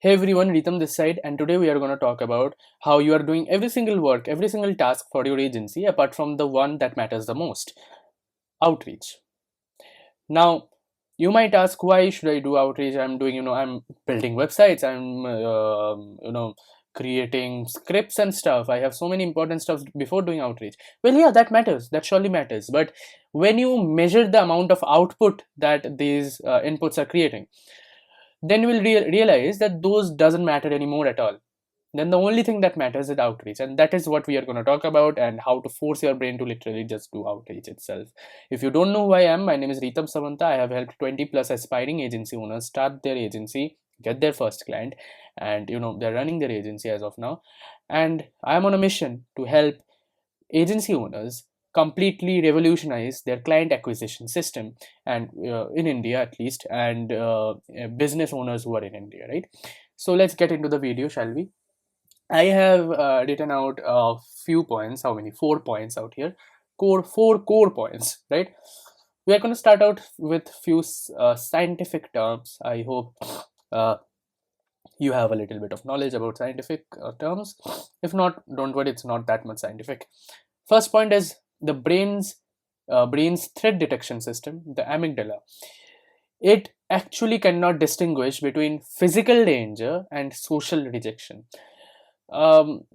Hey everyone, Ritam this side, and today we are going to talk about how you are doing every single work, every single task for your agency, apart from the one that matters the most, outreach. Now, you might ask, why should I do outreach? I'm building websites, creating scripts and stuff. I have so many important stuff before doing outreach. Well, yeah, that matters. That surely matters. But when you measure the amount of output that these inputs are creating, then you will realize that those doesn't matter anymore at all. Then the only thing that matters is outreach, and that is what we are going to talk about, and how to force your brain to literally just do outreach itself. If you don't know who I am, my name is Ritam Samanta. I have helped 20 plus aspiring agency owners start their agency, get their first client, and they're running their agency as of now. And I'm on a mission to help agency owners completely revolutionize their client acquisition system, and in India at least, and business owners who are in India, right? So let's get into the video, shall we? I have written out a few points. How many? 4 points out here. Four core points, right? We are going to start out with few scientific terms. I hope uh, you have a little bit of knowledge about scientific terms. If not, don't worry, it's not that much scientific. First point is the brain's threat detection system, the amygdala. It actually cannot distinguish between physical danger and social rejection. um,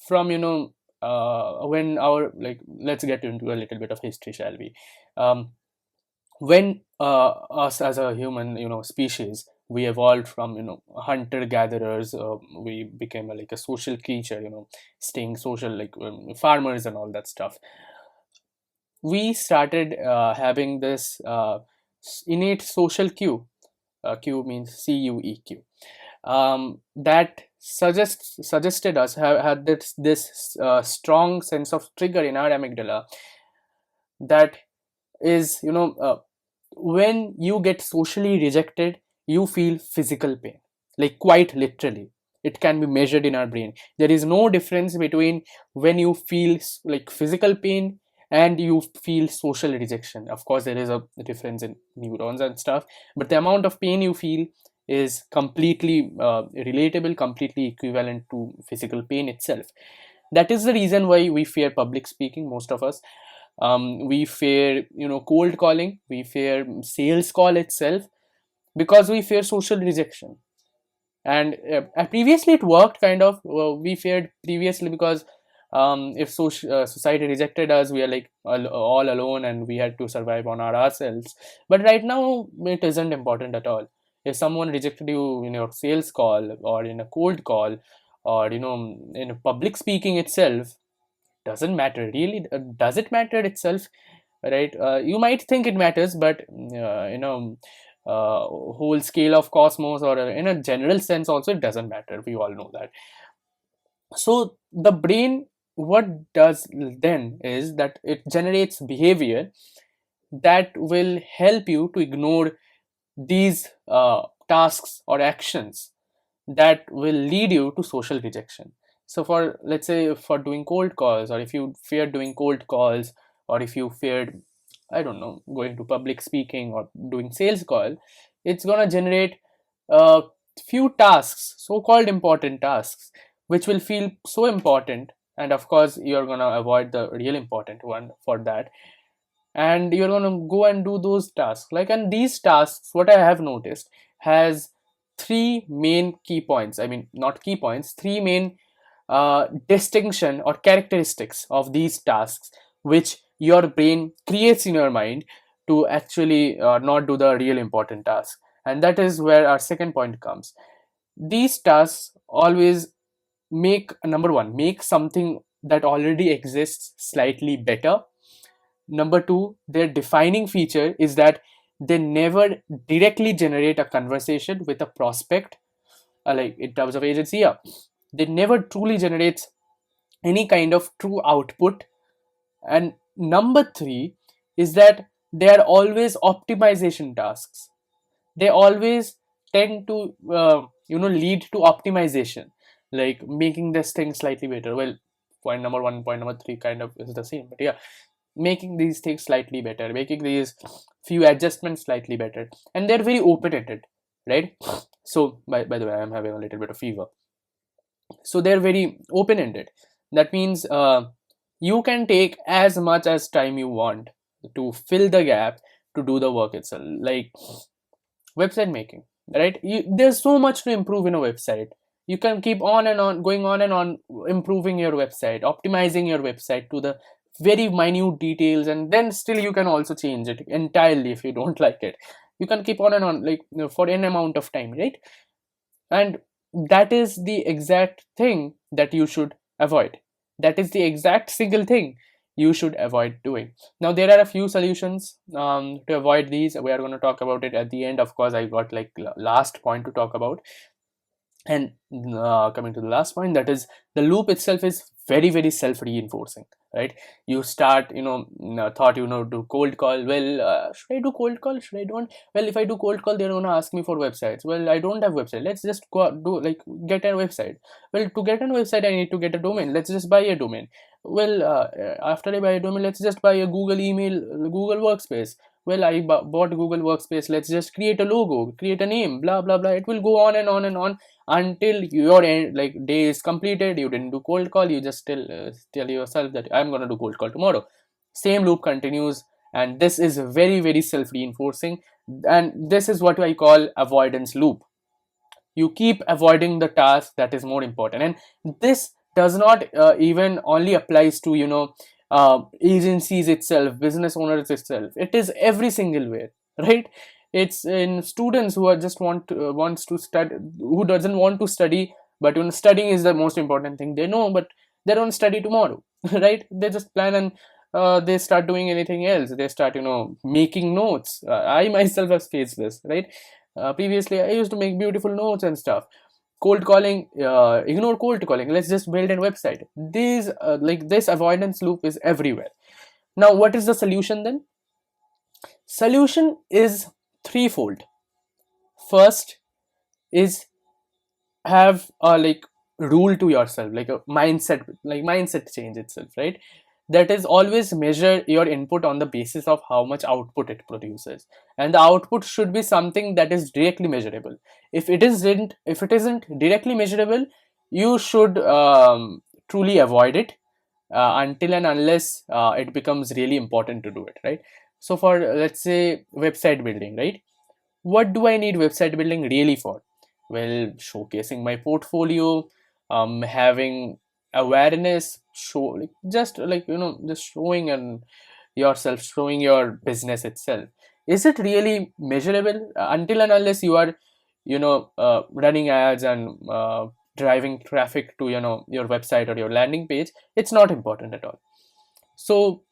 from when our, like, let's get into a little bit of history, shall we? When us as a human species, we evolved from hunter gatherers. We became like a social creature, staying social, like farmers and all that stuff. We started having this innate social cue. Q means CUEQ. That suggested us had this strong sense of trigger in our amygdala, that is, when you get socially rejected, you feel physical pain, like quite literally. It can be measured in our brain. There is no difference between when you feel like physical pain and you feel social rejection. Of course, there is a difference in neurons and stuff, but the amount of pain you feel is completely relatable, completely equivalent to physical pain itself. That is the reason why we fear public speaking, most of us. We fear cold calling, we fear sales call itself, because we fear social rejection. And previously it worked kind of. We feared previously because if society rejected us, we are like all alone and we had to survive on ourselves. But right now it isn't important at all. If someone rejected you in your sales call or in a cold call, or in a public speaking itself, doesn't matter really. Does it matter itself, right? You might think it matters, but whole scale of cosmos, or in a general sense also, it doesn't matter. We all know that. So the brain, what does then is that it generates behavior that will help you to ignore these tasks or actions that will lead you to social rejection. So for, let's say, for doing cold calls, or if you fear doing cold calls, or if you feared, I don't know, going to public speaking or doing sales call, it's gonna generate a few tasks, so-called important tasks, which will feel so important. And of course, you're gonna avoid the real important one for that, and you're gonna go and do those tasks. Like, and these tasks, what I have noticed, has three main key points. I mean, not key points, three main distinction or characteristics of these tasks, which your brain creates in your mind to actually not do the real important task. And that is where our second point comes. These tasks always make, number one, make something that already exists slightly better. Number two, their defining feature is that they never directly generate a conversation with a prospect, like in terms of agency. Yeah, they never truly generates any kind of true output. And number three is that they are always optimization tasks. They always tend to lead to optimization, like making this thing slightly better. Well, point number one, point number three kind of is the same, but yeah, making these things slightly better, making these few adjustments slightly better, and they're very open-ended. right? So by the way, I'm having a little bit of fever. So they're very open-ended. That means you can take as much as time you want to fill the gap to do the work itself. Like website making, right? There's so much to improve in a website. You can keep on and on, going on and on, improving your website, optimizing your website to the very minute details, and then still you can also change it entirely if you don't like it. You can keep on and on, like, for an amount of time, right? And that is the exact thing that you should avoid. That is the exact single thing you should avoid doing. Now there are a few solutions to avoid these. We are going to talk about it at the end. Of course, I got like last point to talk about. And coming to the last point, that is, the loop itself is very, very self-reinforcing, right? You start, thought, do cold call. Well, should I do cold call, should I don't? Well, if I do cold call, they're going to ask me for websites. Well, I don't have website, let's just go out, do like get a website. Well, to get a website, I need to get a domain. Let's just buy a domain. Well, after I buy a domain, let's just buy a Google email, Google workspace. Well, I bought Google workspace, let's just create a logo, create a name, blah blah blah. It will go on and on and on until your end, like, day is completed. You didn't do cold call. You just tell yourself that I'm going to do cold call tomorrow. Same loop continues, and this is very, very self-reinforcing, and this is what I call avoidance loop. You keep avoiding the task that is more important, and this does not even only applies to agencies itself, business owners itself. It is every single way, right? It's in students who are just wants to study, who doesn't want to study, but studying is the most important thing they know, but they don't study tomorrow. Right? They just plan, and they start doing anything else. They start making notes. I myself have faced this, right? Previously I used to make beautiful notes and stuff. Cold calling, ignore cold calling, let's just build a website. These like this avoidance loop is everywhere. Now what is the solution then? Solution is threefold. First is have a like rule to yourself, like a mindset, like mindset change itself, right? That is, always measure your input on the basis of how much output it produces, and the output should be something that is directly measurable. If it isn't directly measurable, you should truly avoid it until and unless it becomes really important to do it, right? So for, let's say, website building, right? What do I need website building really for? Well, showcasing my portfolio, having awareness, just showing and yourself, showing your business itself. Is it really measurable? Until and unless you are, running ads and driving traffic to your website or your landing page, it's not important at all. So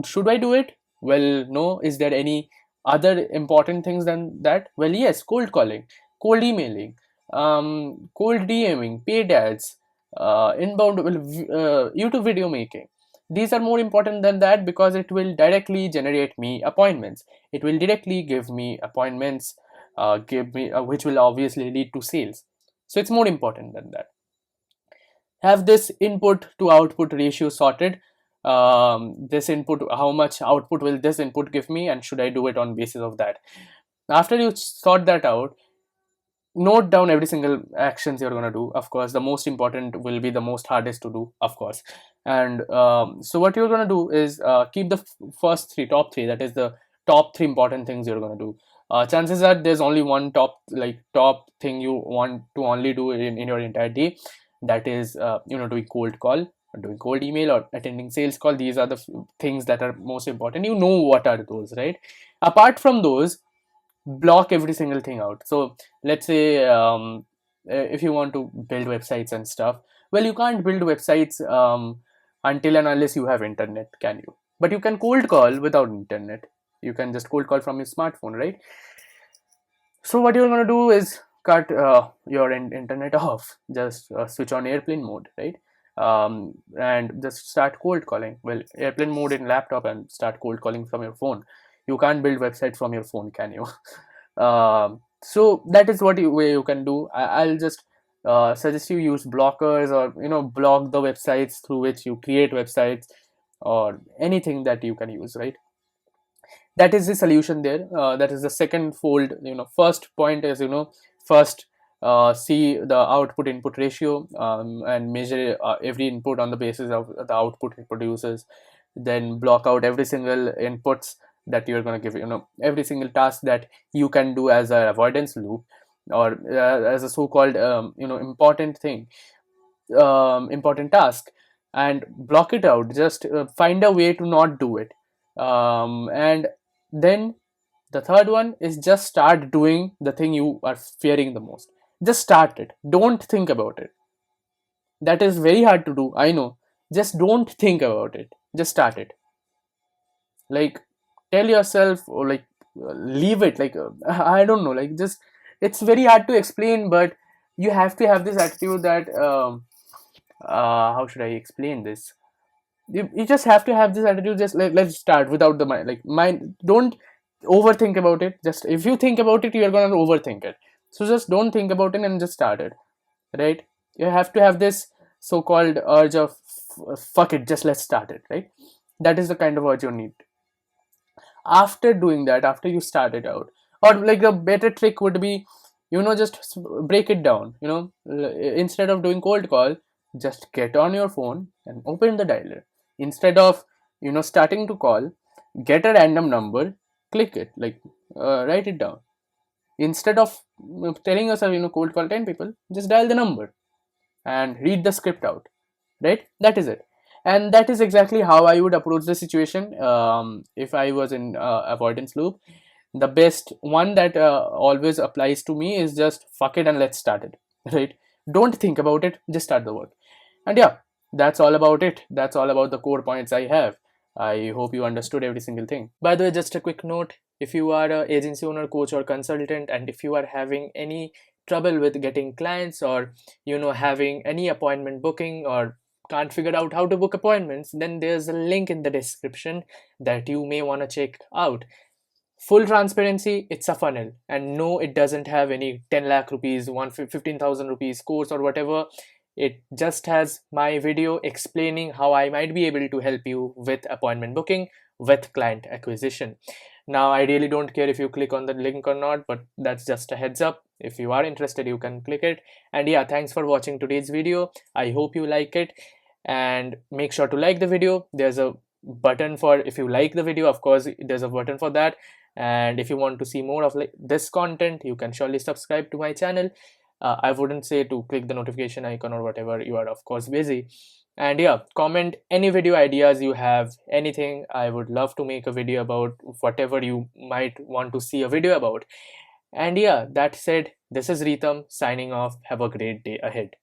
should I do it? Well, no. Is there any other important things than that? Well, yes, cold calling, cold emailing, cold DMing, paid ads, inbound, well, YouTube video making. These are more important than that because it will directly generate me appointments. It will directly give me appointments, give me which will obviously lead to sales. So it's more important than that. Have this input to output ratio sorted. This input, how much output will this input give me, and should I do it on basis of that? After you sort that out, note down every single actions you're going to do. Of course, the most important will be the most hardest to do, of course. And so what you're going to do is keep the first three, top three, that is the top three important things you're going to do. Chances are there's only one top thing you want to only do in your entire day. That is doing cold call, or doing cold email, or attending sales call. These are the things that are most important. You know what are those, right? Apart from those, block every single thing out. So let's say if you want to build websites and stuff, well, you can't build websites until and unless you have internet, can you? But you can cold call without internet. You can just cold call from your smartphone, right? So what you're going to do is cut your internet off. Just switch on airplane mode, right? And just start cold calling. Well, airplane mode in laptop and start cold calling from your phone. You can't build website from your phone, can you? So that is what way you can do. I'll just suggest you use blockers, or block the websites through which you create websites, or anything that you can use, right? That is the solution there. That is the second fold. First point is, first see the output input ratio, and measure every input on the basis of the output it produces. Then block out every single inputs that you're going to give, every single task that you can do as an avoidance loop, or as a so-called important thing, important task, and block it out. Just find a way to not do it. And then the third one is just start doing the thing you are fearing the most. Just start it. Don't think about it. That is very hard to do, I know. Just don't think about it. Just start it. Like, tell yourself, or like, leave it. Like, I don't know. Like, just, it's very hard to explain, but you have to have this attitude that, how should I explain this? You just have to have this attitude. Just let's start without the mind. Like, mind, don't overthink about it. Just, if you think about it, you're gonna overthink it. So just don't think about it and just start it, right? You have to have this so-called urge of fuck it, just let's start it, right? That is the kind of urge you need. After doing that, after you start it out, or like, the better trick would be, just break it down. Instead of doing cold call, just get on your phone and open the dialer. Instead of starting to call, get a random number, click it, like, write it down. Instead of telling yourself, cold call 10 people, just dial the number and read the script out, right? That is it. And that is exactly how I would approach the situation, if I was in avoidance loop. The best one that always applies to me is just fuck it and let's start it, right? Don't think about it, just start the work. And yeah, that's all about it. That's all about the core points I have. I hope you understood every single thing. By the way, just a quick note: if you are an agency owner, coach, or consultant, and if you are having any trouble with getting clients, or having any appointment booking, or can't figure out how to book appointments, then there's a link in the description that you may want to check out. Full transparency, it's a funnel, and no, it doesn't have any 10 lakh rupees, 15,000 rupees course or whatever. It just has my video explaining how I might be able to help you with appointment booking, with client acquisition. Now, I really don't care if you click on the link or not, but that's just a heads up. If you are interested, you can click it. And yeah, thanks for watching today's video. I hope you like it, and make sure to like the video. There's a button for, if you like the video, of course there's a button for that. And if you want to see more of like this content, you can surely subscribe to my channel. I wouldn't say to click the notification icon or whatever, you are of course busy. And yeah, comment any video ideas you have, anything. I would love to make a video about whatever you might want to see a video about. And yeah, that said, this is Ritam signing off. Have a great day ahead.